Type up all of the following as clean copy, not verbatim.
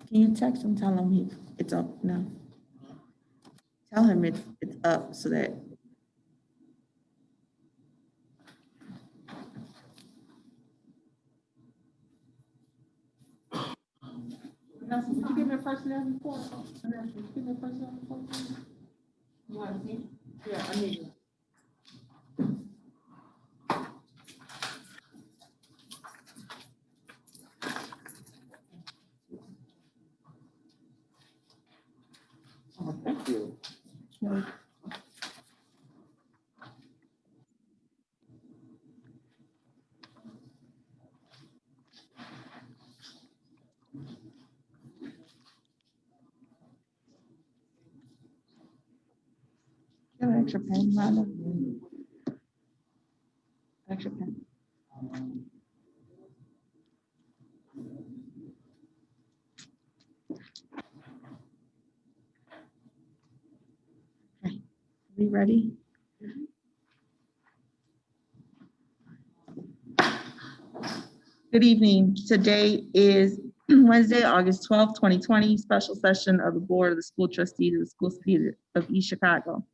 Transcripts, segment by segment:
Can you text him, tell him it's up now? Tell him it's up so that. Vanessa, would you give me a personnel report? Vanessa, would you give me a personnel report? You want to see? Yeah, I need it. Oh, thank you. Okay. You have an extra pen, Rhonda? Extra pen. Okay, we ready? Good evening. Today is Wednesday, August 12th, 2020, special session of the Board of the School Trustees of the School City of East Chicago.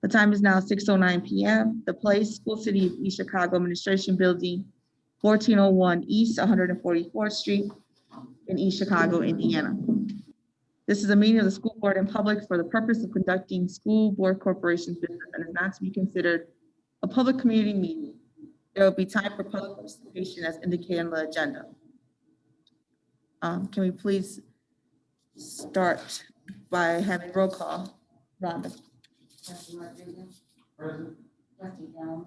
The time is now 6:09 p.m. The place, School City of East Chicago Administration Building, 1401 East 144th Street in East Chicago, Indiana. This is a meeting of the school board in public for the purpose of conducting school board corporation's business and is not to be considered a public community meeting. There will be time for public participation as indicated on the agenda. Can we please start by having roll call? Rhonda. Trustee Rodriguez. Present. Trustee Jones.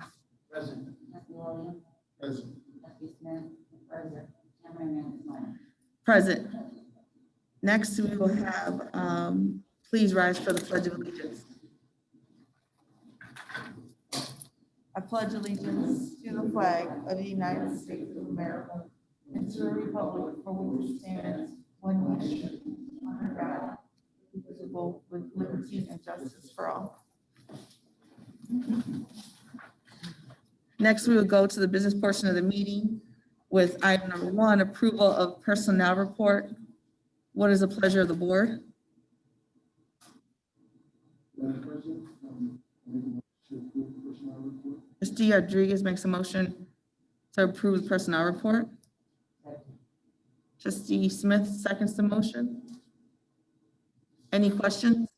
Present. Trustee Williams. Present. Trustee Smith. Present. Chairman Hernandez-Orange. Present. Next, we will have, please rise for the Pledge of Allegiance. I pledge allegiance to the flag of the United States of America and to the republic for which it stands, one nation, under God, indivisible, with liberty and justice for all. Next, we will go to the business portion of the meeting with item number 1, approval of personnel report. What is the pleasure of the board? Madam President, to approve the personnel report. Trustee Rodriguez makes a motion to approve the personnel report. Trustee Smith seconds the motion. Any questions?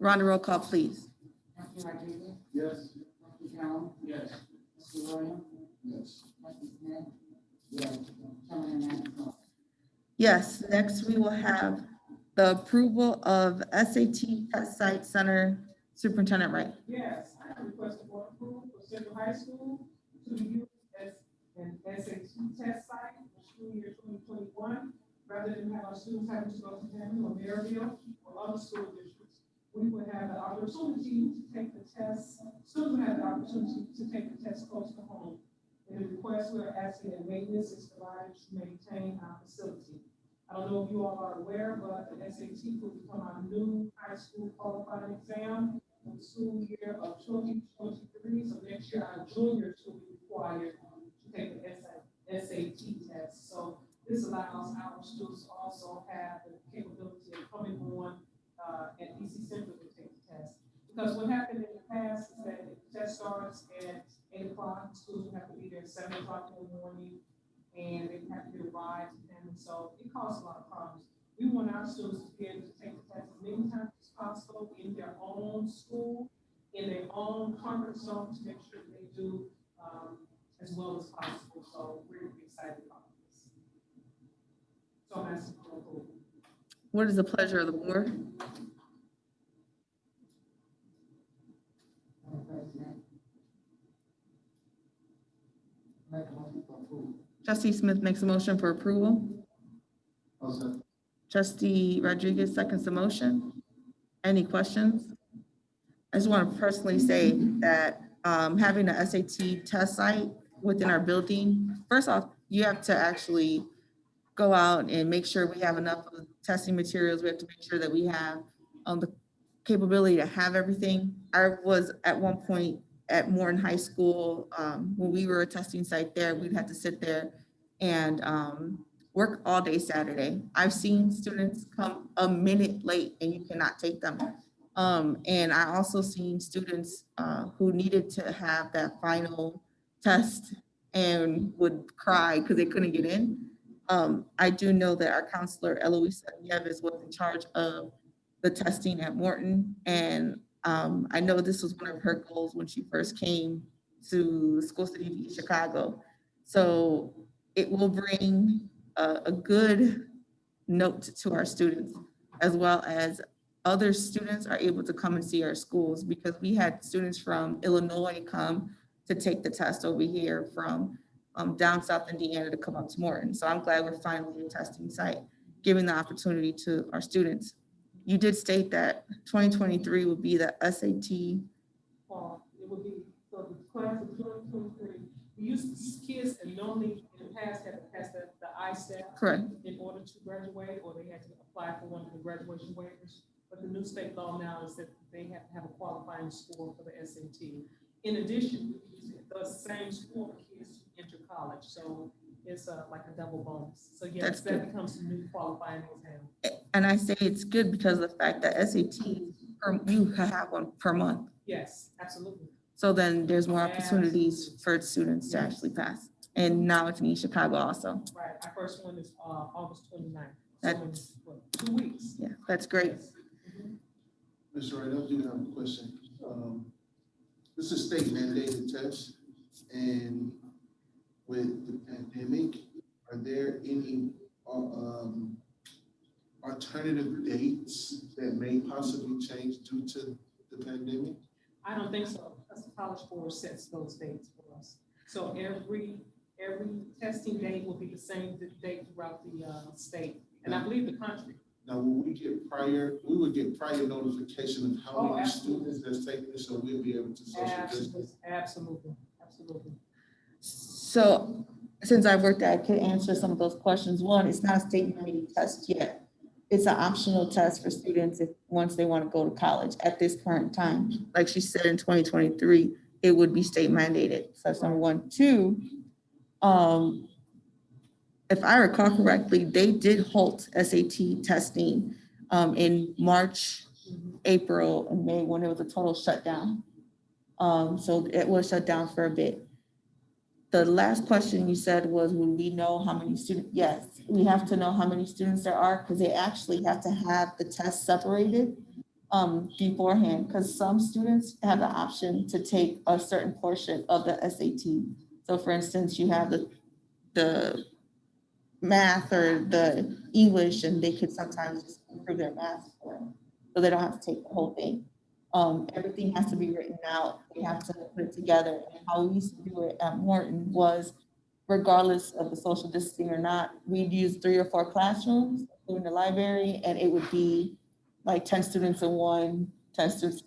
Rhonda, roll call, please. Trustee Rodriguez. Yes. Trustee Jones. Yes. Trustee Williams. Yes. Trustee Smith. Yes. Chairman Hernandez-Orange. Yes, next we will have the approval of SAT Test Site Center Superintendent Wright. Yes, I have requested board approval for Central High School to be used as an SAT test site for school year 2021, rather than have our students having to go to Hammond or Maryville or other school districts. We would have the opportunity to take the test, students would have the opportunity to take the test close to home. In the request, we're asking that maintenance is provided to maintain our facility. I don't know if you all are aware, but the SAT will become our new high school qualifying exam for the school year of 2023. So next year, our juniors will be required to take the SAT test. So this allows our students to also have the capability of coming on at EC Central to take the test. Because what happened in the past is that the test starts at 8 o'clock, schools will have to be there at 7 o'clock in the morning, and they have to get a ride to them, and so it causes a lot of problems. We want our students to be able to take the test as many times as possible in their own school, in their own comfort zone, to make sure that they do as well as possible. So we're excited about this. So I'm asking for approval. What is the pleasure of the board? Madam President. Make a motion to approve. Trustee Smith makes a motion for approval. I'll second. Trustee Rodriguez seconds the motion. Any questions? I just want to personally say that having a SAT test site within our building, first off, you have to actually go out and make sure we have enough of the testing materials. We have to make sure that we have the capability to have everything. I was at one point at Morton High School, when we were a testing site there, we'd have to sit there and work all day Saturday. I've seen students come a minute late and you cannot take them. And I also seen students who needed to have that final test and would cry because they couldn't get in. I do know that our counselor, Eloise Nieves, was in charge of the testing at Morton. And I know this was one of her goals when she first came to the school city of East Chicago. So it will bring a good note to our students, as well as other students are able to come and see our schools, because we had students from Illinois come to take the test over here from down South Indiana to come up to Morton. So I'm glad we're finally a testing site, giving the opportunity to our students. You did state that 2023 would be the SAT. It would be, so the class of 2023, we used to, kids and normally in the past had to pass the ISTEP. Correct. In order to graduate, or they had to apply for one of the graduation waivers. But the new state law now is that they have to have a qualifying score for the SAT. In addition, the same score for kids to enter college, so it's like a double bonus. So yes, That's that good. becomes a new qualifying exam. And I say it's good because of the fact that SAT, you can have one per month. Yes, absolutely. So then there's more opportunities for students to actually pass. And now it's in East Chicago also. Right, our first one is August 29th. That's- So in, what, 2 weeks. Yeah, that's great. Yes. Mhm. Mr. Wright, I do have a question. This is state mandated test, and with the pandemic, are there any alternative dates that may possibly change due to the pandemic? I don't think so, because the College Board sets those dates for us. So every testing date will be the same date throughout the state, and I believe the country. Now, will we would get prior notification of how Oh, many absolutely. students that's taking this, so we'll be able to social distance? Absolutely, absolutely. So since I've worked there, I could answer some of those questions. One, it's not a state mandated test yet. It's an optional test for students once they want to go to college at this current time. Like she said, in 2023, it would be state mandated. So that's number one. Two, if I recall correctly, they did halt SAT testing in March, April, and May when it was a total shutdown. So it was shut down for a bit. The last question you said was, would we know how many students? Yes, we have to know how many students there are, because they actually have to have the test separated beforehand, because some students have the option to take a certain portion of the SAT. So for instance, you have the math or the English, and they could sometimes just improve their math for it, so they don't have to take the whole thing. Everything has to be written out. We have to put it together. And how we used to do it at Morton was, regardless of the social distancing or not, we'd use 3 or 4 classrooms, including the library, and it would be like 10 students in one, 10 students.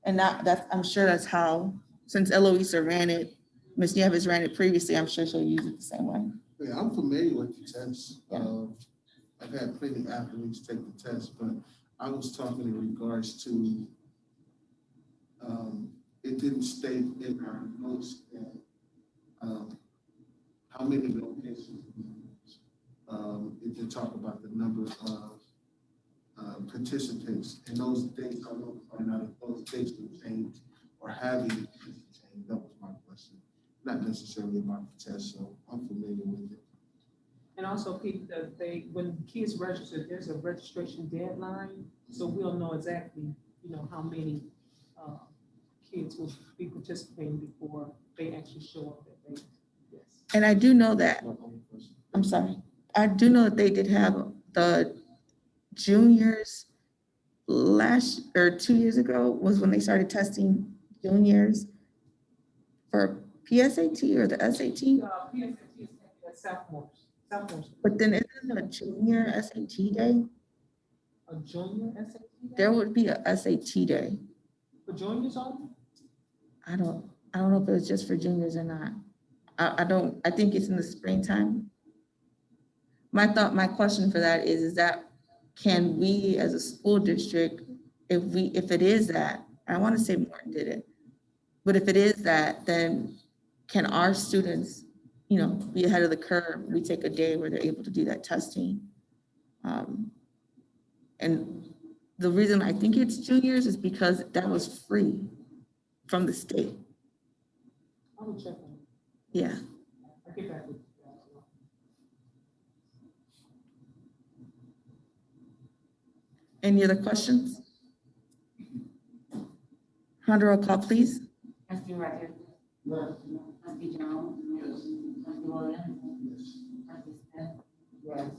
And that's, I'm sure that's how, since Eloisa ran it, Ms. Nieves ran it previously, I'm sure she'll use it the same way. Yeah, I'm familiar with the test. Yeah. I've had plenty of athletes take the test, but I was talking in regards to, it didn't state in our notes that, how many locations. It did talk about the number of participants, and those dates, I don't find out if those dates will change or have any change. That was my question. Not necessarily about the test, so I'm familiar with it. And also, Pete, when kids register, there's a registration deadline, so we'll know exactly, how many kids will be participating before they actually show up at the, yes. And I do know that, My only question. I'm sorry, I do know that they did have the juniors 2 years ago was when they started testing juniors for PSAT or the SAT, PSAT is at sophomores, but then isn't a junior SAT day? a junior SAT. There would be a SAT day. For juniors only? I don't know if it was just for juniors or not. I think it's in the springtime. My question for that is that, can we as a school district, if it is that, I want to say Morton did it, but if it is that, then can our students be ahead of the curve. We take a day where they're able to do that testing. And the reason I think it's juniors is because that was free from the state. I will check on it. Yeah. I'll get back with you. Any other questions? Round roll call, please. Trustee Rogers? Yes. Trustee Jones? Trustee Williams? Trustee Smith? Yes.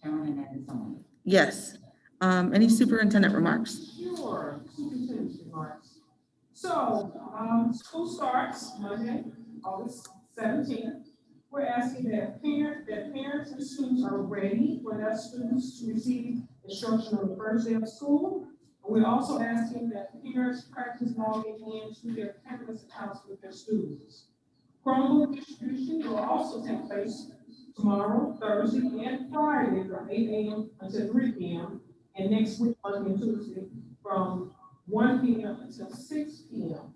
Chairman Hernandez-Orange? Yes. Any superintendent remarks? Sure, superintendent's remarks. So, school starts Monday, August 17th. We're asking that parents and students are ready for their students to receive instruction on the first day of school. We're also asking that parents practice logging in to their campus accounts with their students. Chromebook distribution will also take place tomorrow, Thursday, and Friday from 8 a.m. until 3 p.m. and next week, Monday and Tuesday, from 1 p.m. until 6 p.m.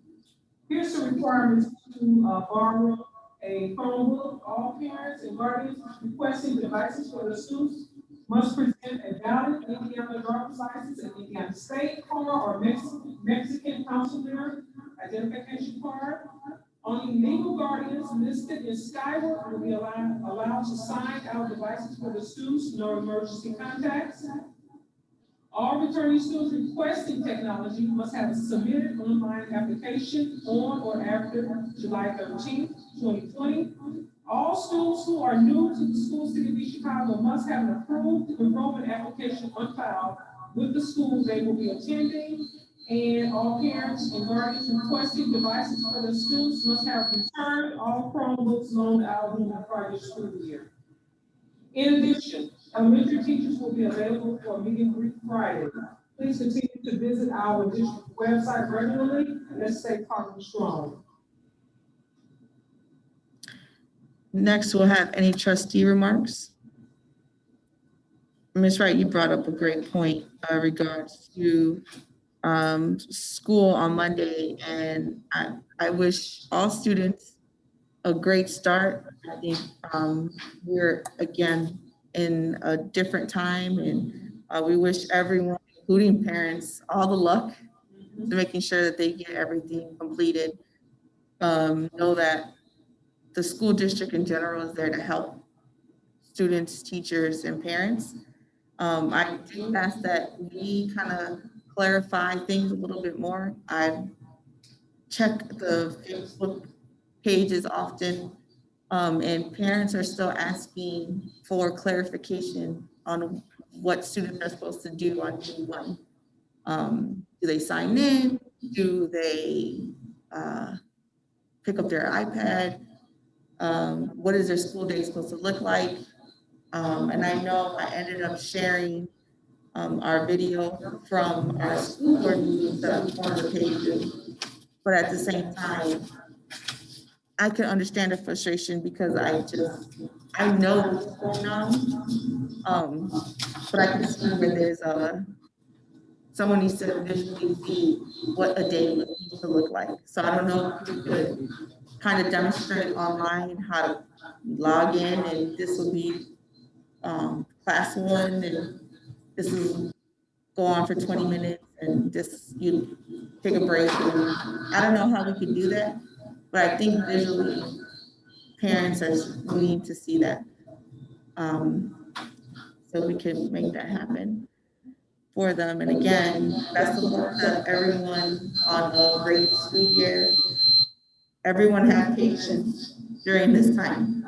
Here's the requirements to borrow a Chromebook. All parents and guardians requesting devices for their students must present a valid Indiana driver's license, an Indiana state card, or Mexican consular identification card. Only legal guardians listed in Skyward will be allowed to sign out devices for the students, no emergency contacts. All returning students requesting technology must have a submitted online application on or after July 13th, 2020. All students who are new to the school city of East Chicago must have an approved enrollment application on file with the school they will be attending. And all parents and guardians requesting devices for their students must have returned all Chromebooks loaned out in the prior school year. In addition, elementary teachers will be available for a meet and greet Friday. Please continue to visit our district website regularly and let's stay partner strong. Next, we'll have any trustee remarks. Ms. Wright, you brought up a great point regards to school on Monday, and I wish all students a great start. I think we're again in a different time, and we wish everyone, including parents, all the luck to making sure that they get everything completed. Know that the school district in general is there to help students, teachers, and parents. I do ask that we kind of clarify things a little bit more. I've checked the Facebook pages often, and parents are still asking for clarification on what students are supposed to do on day one. Do they sign in? Do they pick up their iPad? What is their school day supposed to look like? And I know I ended up sharing our video from our school board meeting to one of the pages, but at the same time, I can understand the frustration because I know what's going on, but I can see where there's someone needs to visually see what a day needs to look like. So I don't know if we could kind of demonstrate online how to log in, and this will be class one, and this will go on for 20 minutes, and this, you take a break. And I don't know how we could do that, but I think visually parents are needing to see that. So we can make that happen for them. And again, best of luck to everyone on a great school year. Everyone have patience during this time.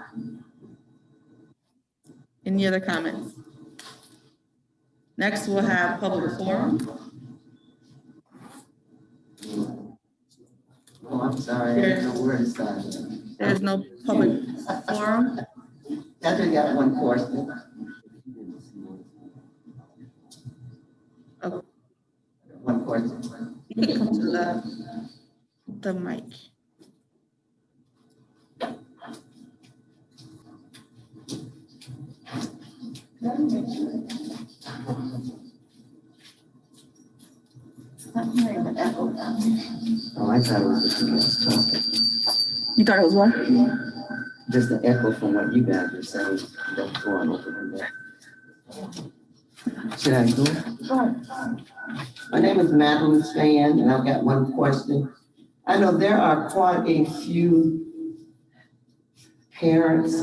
Any other comments? Next, we'll have public forum. Oh, I'm sorry, I didn't know where to start. There's no public forum. Catherine got one question. Oh, One question. you can come to the mic. Not hearing the echo. Oh, I thought it was the guest talking. You thought it was what? just an echo from what you guys are saying, that's going over there. Should I go? My name is Madeline Span, and I've got one question. I know there are quite a few parents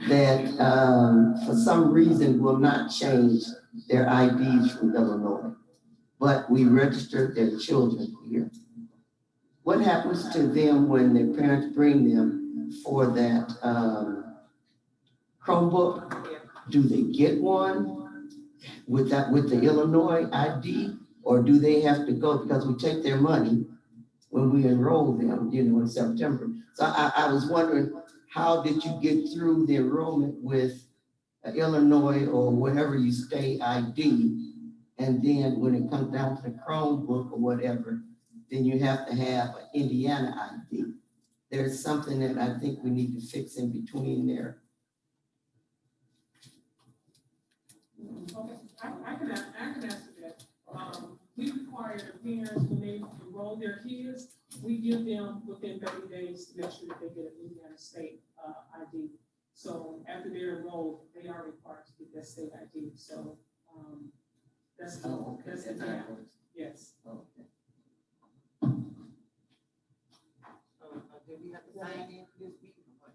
that, for some reason, will not change their IDs from Illinois, but we registered their children here. What happens to them when their parents bring them for that Chromebook? Do they get one with the Illinois ID, or do they have to go because we take their money when we enroll them, in September? So I was wondering, how did you get through the enrollment with Illinois or whatever you stay ID? And then when it comes down to the Chromebook or whatever, then you have to have an Indiana ID. There's something that I think we need to fix in between there. Okay, I can answer that. We require the parents, when they enroll their kids, we give them within 30 days to make sure that they get an Indiana state ID. So after they're enrolled, they are required to get that state ID. So that's the yes. Okay. Do we have to sign in for this meeting or what?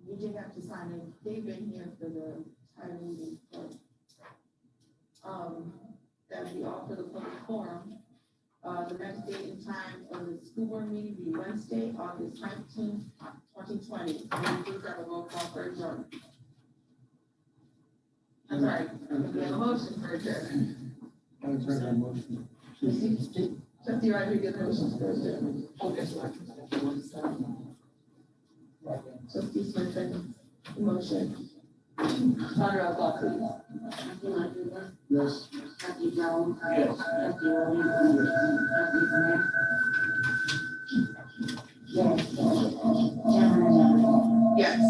We did have to sign in, they've been here for the entire meeting, but, that would be all for the public forum. The next date and time of the school board meeting will be Wednesday, August 19th, 2020. Please have a roll call for adjournment. I'm sorry, we have a motion for adjournment. Trustee Rodriguez, motion for adjournment. Trustee Smith, second. Motion. Roll call, please. Trustee Rodriguez? Yes. Trustee Jones? Yes. Trustee Williams? Trustee Smith? Yes. Chairman Hernandez? Yes.